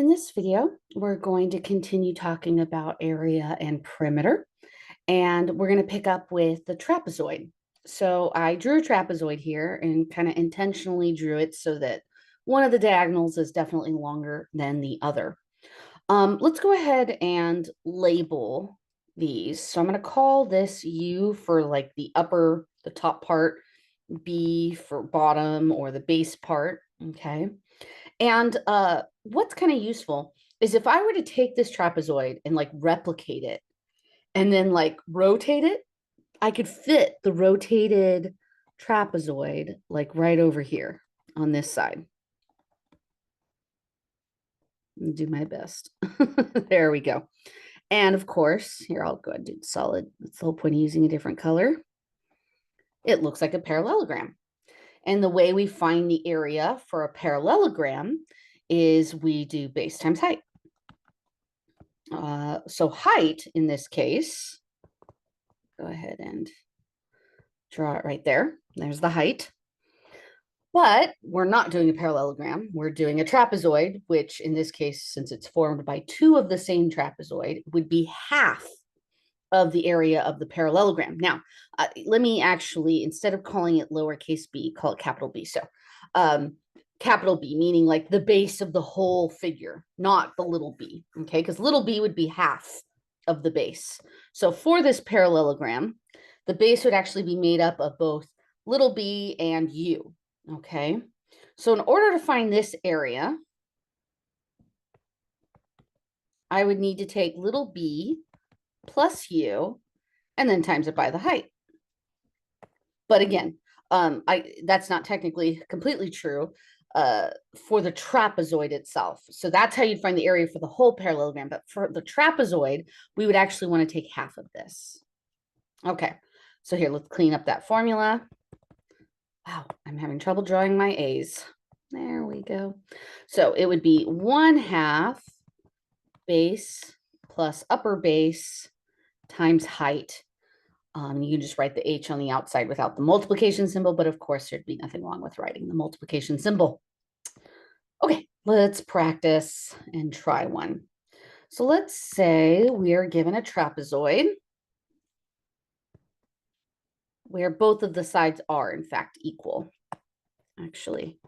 In this video, we're going to continue talking about area and perimeter, and we're going to pick up with the trapezoid. So I drew a trapezoid here and kind of intentionally drew it so that one of the diagonals is definitely longer than the other. Let's go ahead and label these. So I'm going to call this U for like the top part, B for bottom or the base part, okay? And what's kind of useful is if I were to take this trapezoid and like replicate it and then like rotate it, I could fit the rotated trapezoid like right over here on this side. I'll do my best. There we go. And of course, here I'll go ahead and do solid. That's the whole point of using a different color. It looks like a parallelogram. And the way we find the area for a parallelogram is we do base times height. So height in this case, go ahead and draw it right there. There's the height. But we're not doing a parallelogram. We're doing a trapezoid, which in this case, since it's formed by two of the same trapezoid, would be half of the area of the parallelogram. Now, let me actually, instead of calling it lowercase b, call it capital B. So capital B, meaning like the base of the whole figure, not the little b, okay? Because little b would be half of the base. So for this parallelogram, the base would actually be made up of both little b and u, okay? So in order to find this area, I would need to take little b plus u and then times it by the height. But again, that's not technically completely true for the trapezoid itself. So that's how you'd find the area for the whole parallelogram. But for the trapezoid, we would actually want to take half of this. Okay, so here, let's clean up that formula. Wow, I'm having trouble drawing my A's. There we go. So it would be 1/2 base plus upper base times height. You can just write the H on the outside without the multiplication symbol, but of course there'd be nothing wrong with writing the multiplication symbol. Okay, let's practice and try one. So let's say we are given a trapezoid where both of the sides are in fact equal. Actually,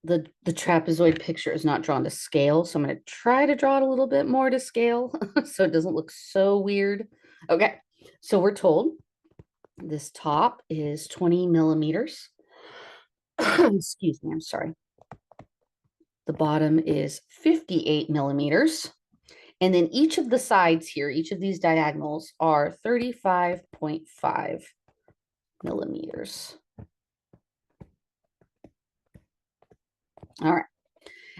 the trapezoid picture is not drawn to scale, so I'm going to try to draw it a little bit more to scale so it doesn't look so weird. Okay, so we're told this top is 20 millimeters. Excuse me, I'm sorry. The bottom is 58 millimeters. And then each of the sides here, each of these diagonals are 35.5 millimeters. All right.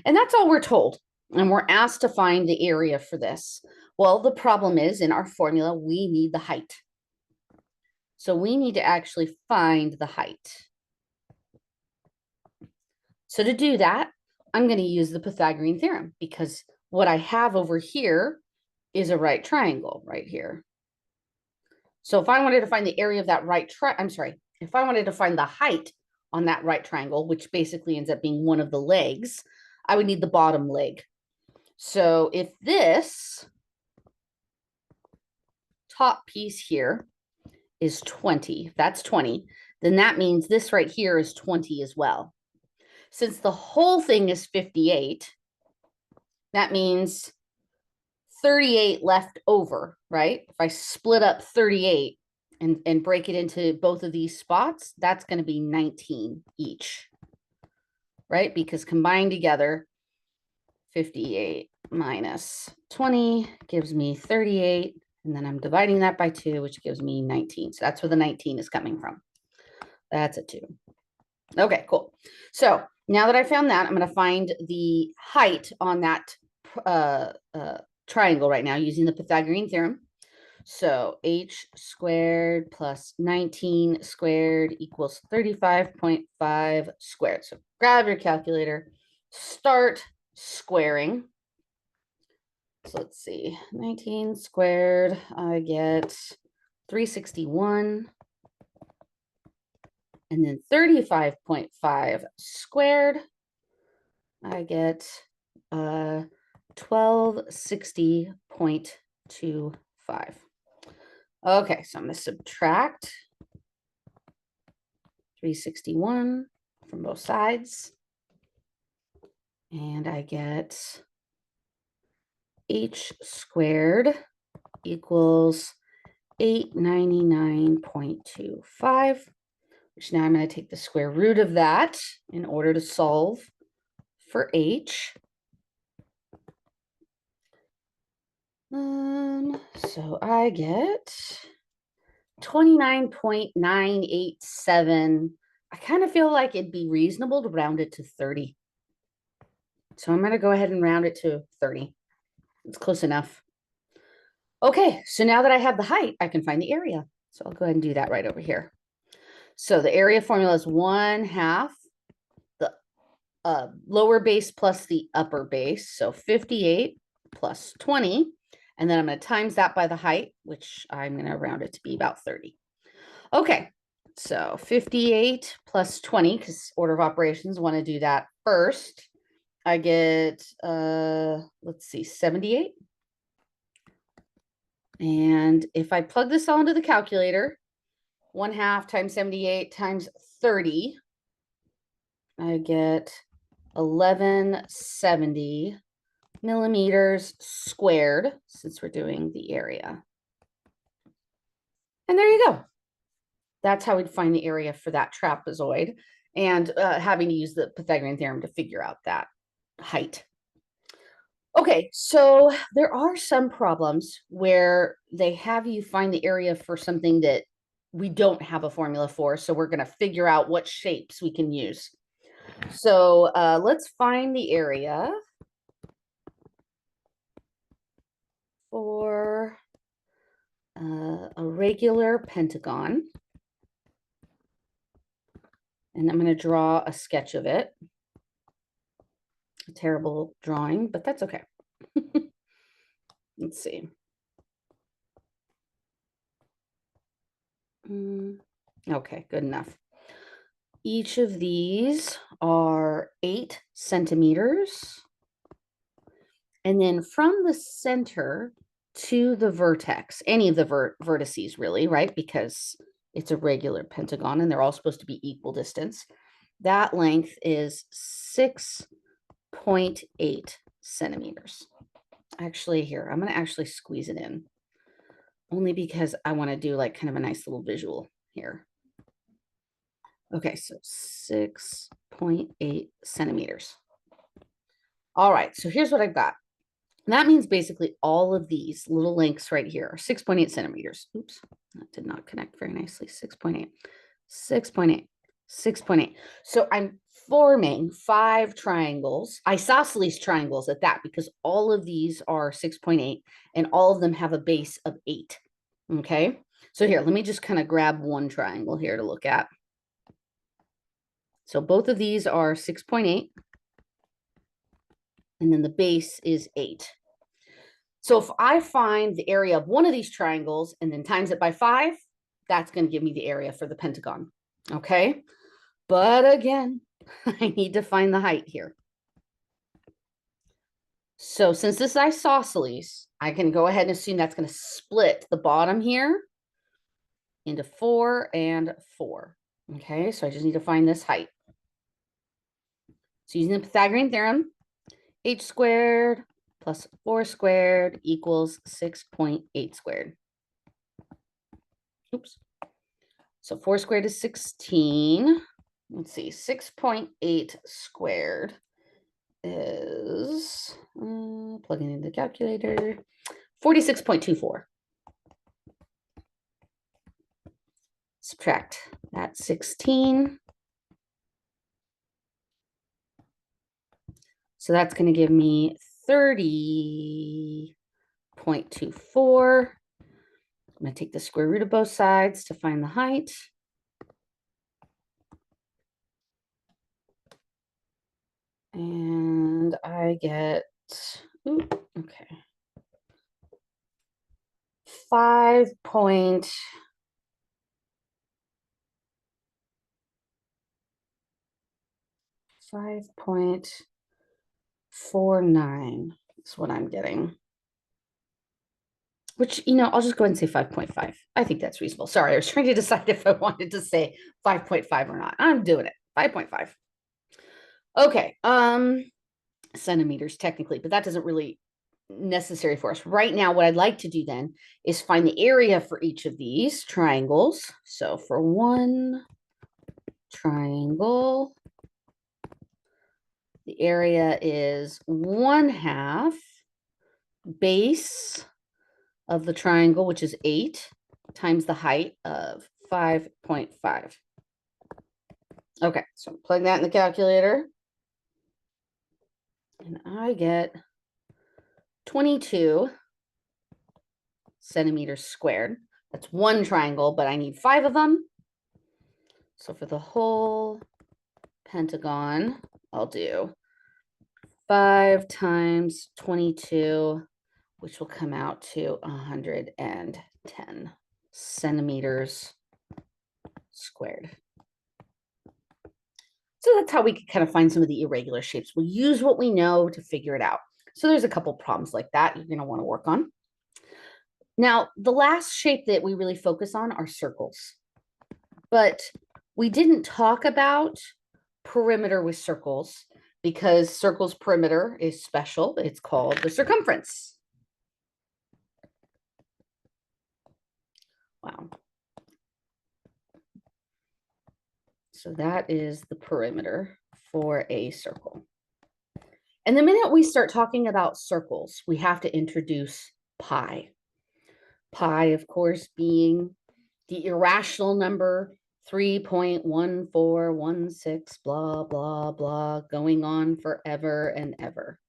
And that's all we're told. And we're asked to find the area for this. Well, the problem is in our formula, we need the height. So we need to actually find the height. So to do that, I'm going to use the Pythagorean theorem because what I have over here is a right triangle right here. So if I wanted to find the area of that if I wanted to find the height on that right triangle, which basically ends up being one of the legs, I would need the bottom leg. So if this top piece here is 20, that's 20, then that means this right here is 20 as well. Since the whole thing is 58, that means 38 left over, right? If I split up 38 and break it into both of these spots, that's going to be 19 each, right? Because combined together, 58 minus 20 gives me 38. And then I'm dividing that by 2, which gives me 19. So that's where the 19 is coming from. That's a 2. Okay, cool. So now that I found that, I'm going to find the height on that triangle right now using the Pythagorean theorem. So h squared plus 19 squared equals 35.5 squared. So grab your calculator, start squaring. So let's see, 19 squared, I get 361. And then 35.5 squared, I get 1260.25. Okay, so I'm going to subtract 361 from both sides. And I get h squared equals 899.25, which now I'm going to take the square root of that in order to solve for h. So I get 29.987. I kind of feel like it'd be reasonable to round it to 30. So I'm going to go ahead and round it to 30. It's close enough. Okay, so now that I have the height, I can find the area. So I'll go ahead and do that right over here. So the area formula is 1/2 the lower base plus the upper base. So 58 plus 20. And then I'm going to times that by the height, which I'm going to round it to be about 30. Okay, so 58 plus 20, because order of operations want to do that first. I get, let's see, 78. And if I plug this all into the calculator, 1/2 times 78 times 30, I get 1170 millimeters squared, since we're doing the area. And there you go. That's how we'd find the area for that trapezoid, and having to use the Pythagorean theorem to figure out that height. Okay, so there are some problems where they have you find the area for something that we don't have a formula for, so we're going to figure out what shapes we can use. So let's find the area for a regular pentagon. And I'm going to draw a sketch of it. A terrible drawing, but that's okay. Let's see. Okay, good enough. Each of these are 8 centimeters. And then from the center to the vertex, any of the vertices really, right? Because it's a regular pentagon and they're all supposed to be equal distance. That length is 6.8 centimeters. Actually, here, I'm going to actually squeeze it in. Only because I want to do like kind of a nice little visual here. Okay, so 6.8 centimeters. All right, so here's what I've got. That means basically all of these little lengths right here are 6.8 centimeters. Oops, that did not connect very nicely. 6.8, 6.8, 6.8. So I'm forming 5 triangles, isosceles triangles at that, because all of these are 6.8 and all of them have a base of 8. Okay, so here, let me just kind of grab one triangle here to look at. So both of these are 6.8. And then the base is 8. So if I find the area of one of these triangles and then times it by 5, that's going to give me the area for the pentagon. Okay. But again, I need to find the height here. So since this is isosceles, I can go ahead and assume that's going to split the bottom here into 4 and 4. Okay, so I just need to find this height. So using the Pythagorean theorem, h squared plus 4 squared equals 6.8 squared. Oops. So 4 squared is 16. Let's see, 6.8 squared is, plugging into the calculator, 46.24. Subtract that 16. So that's going to give me 30.24. I'm going to take the square root of both sides to find the height. And I get, okay, 5.5 5.5 5.49 is what I'm getting. Which, I'll just go ahead and say 5.5. I think that's reasonable. Sorry, I was trying to decide if I wanted to say 5.5 or not. I'm doing it. 5.5. Okay. Centimeters technically, but that doesn't really necessary for us. Right now, what I'd like to do then is find the area for each of these triangles. So for one triangle, the area is 1/2 base of the triangle, which is 8, times the height of 5.5. Okay, so plug that in the calculator. And I get 22 centimeters squared. That's one triangle, but I need 5 of them. So for the whole pentagon, I'll do 5 times 22, which will come out to 110 centimeters squared. So that's how we can kind of find some of the irregular shapes. We'll use what we know to figure it out. So there's a couple problems like that you're going to want to work on. Now, the last shape that we really focus on are circles. But we didn't talk about perimeter with circles because circle's perimeter is special. It's called the circumference. Wow. So that is the perimeter for a circle. And the minute we start talking about circles, we have to introduce pi. Pi, of course, being the irrational number 3.1416, blah, blah, blah, going on forever and ever.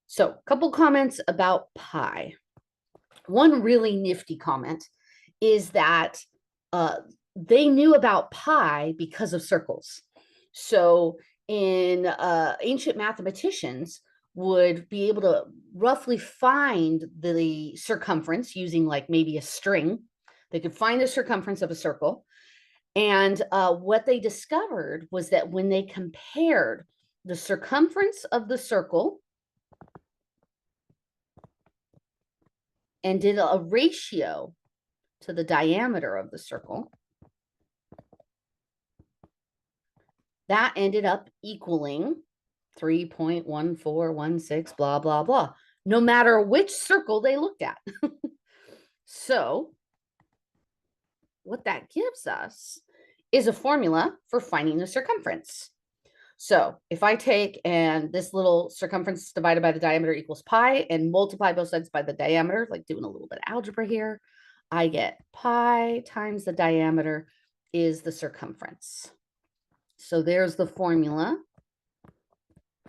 So a couple comments about pi. One really nifty comment is that they knew about pi because of circles. So in ancient mathematicians would be able to roughly find the circumference using like maybe a string. They could find the circumference of a circle. And what they discovered was that when they compared the circumference of the circle and did a ratio to the diameter of the circle, that ended up equaling 3.1416, blah, blah, blah, no matter which circle they looked at. So what that gives us is a formula for finding the circumference. So if I take and this little circumference divided by the diameter equals pi and multiply both sides by the diameter, like doing a little bit of algebra here, I get pi times the diameter is the circumference. So there's the formula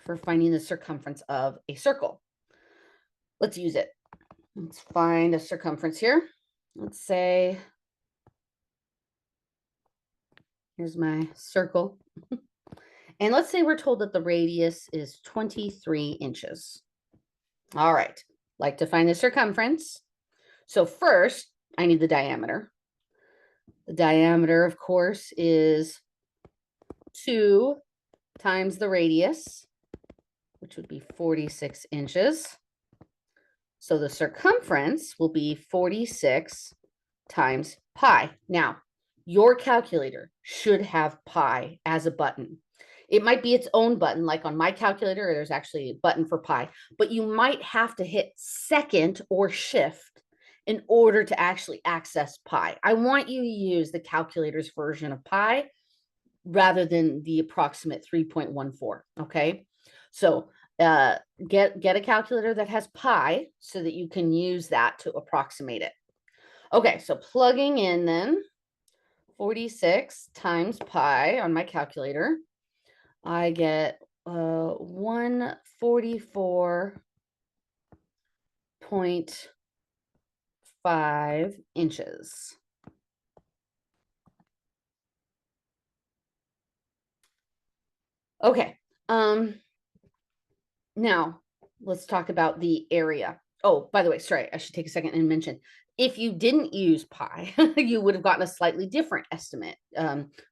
for finding the circumference of a circle. Let's use it. Let's find a circumference here. Let's say, here's my circle. And let's say we're told that the radius is 23 inches. All right, like to find the circumference. So first, I need the diameter. The diameter, of course, is 2 times the radius, which would be 46 inches. So the circumference will be 46 times pi. Now, your calculator should have pi as a button. It might be its own button, like on my calculator, there's actually a button for pi, but you might have to hit second or shift in order to actually access pi. I want you to use the calculator's version of pi rather than the approximate 3.14, okay? So get a calculator that has pi so that you can use that to approximate it. Okay, so plugging in then 46 times pi on my calculator, I get 144.5 inches. Okay, now let's talk about the area. Oh, by the way, sorry, I should take a second and mention If you didn't use pi, you would have gotten a slightly different estimate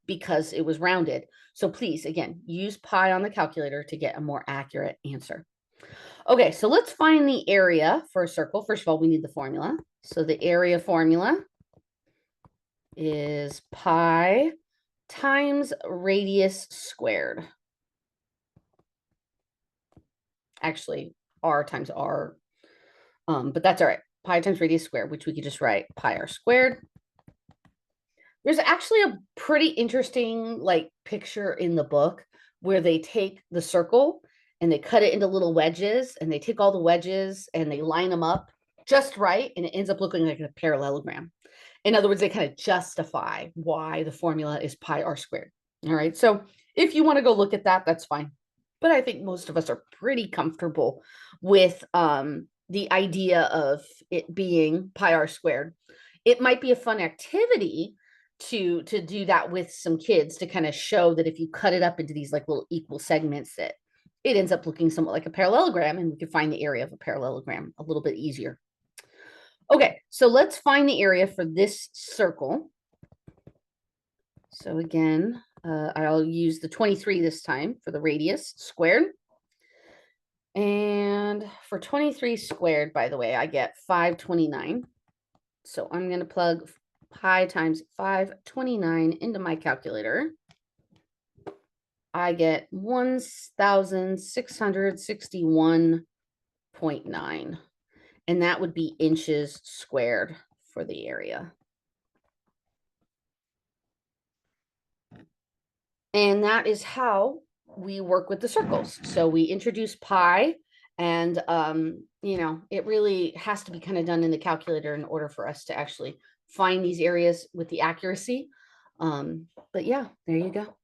because it was rounded. So please, again, use pi on the calculator to get a more accurate answer. Okay, so let's find the area for a circle. First of all, we need the formula. So the area formula is pi times radius squared. Actually, r times r, but that's all right. Pi times radius squared, which we could just write pi r squared. There's actually a pretty interesting like picture in the book where they take the circle and they cut it into little wedges, and they take all the wedges and they line them up just right, and it ends up looking like a parallelogram. In other words, they kind of justify why the formula is pi r squared. All right. So if you want to go look at that, that's fine. But I think most of us are pretty comfortable with the idea of it being pi r squared. It might be a fun activity to do that with some kids, to kind of show that if you cut it up into these like little equal segments, that it ends up looking somewhat like a parallelogram, and we can find the area of a parallelogram a little bit easier. Okay, so let's find the area for this circle. So again, I'll use the 23 this time for the radius squared. And for 23 squared, by the way, I get 529. So I'm going to plug pi times 529 into my calculator. I get 1,661.9. And that would be inches squared for the area. And that is how we work with the circles. So we introduce pi, and it really has to be kind of done in the calculator in order for us to actually find these areas with the accuracy. But yeah, there you go.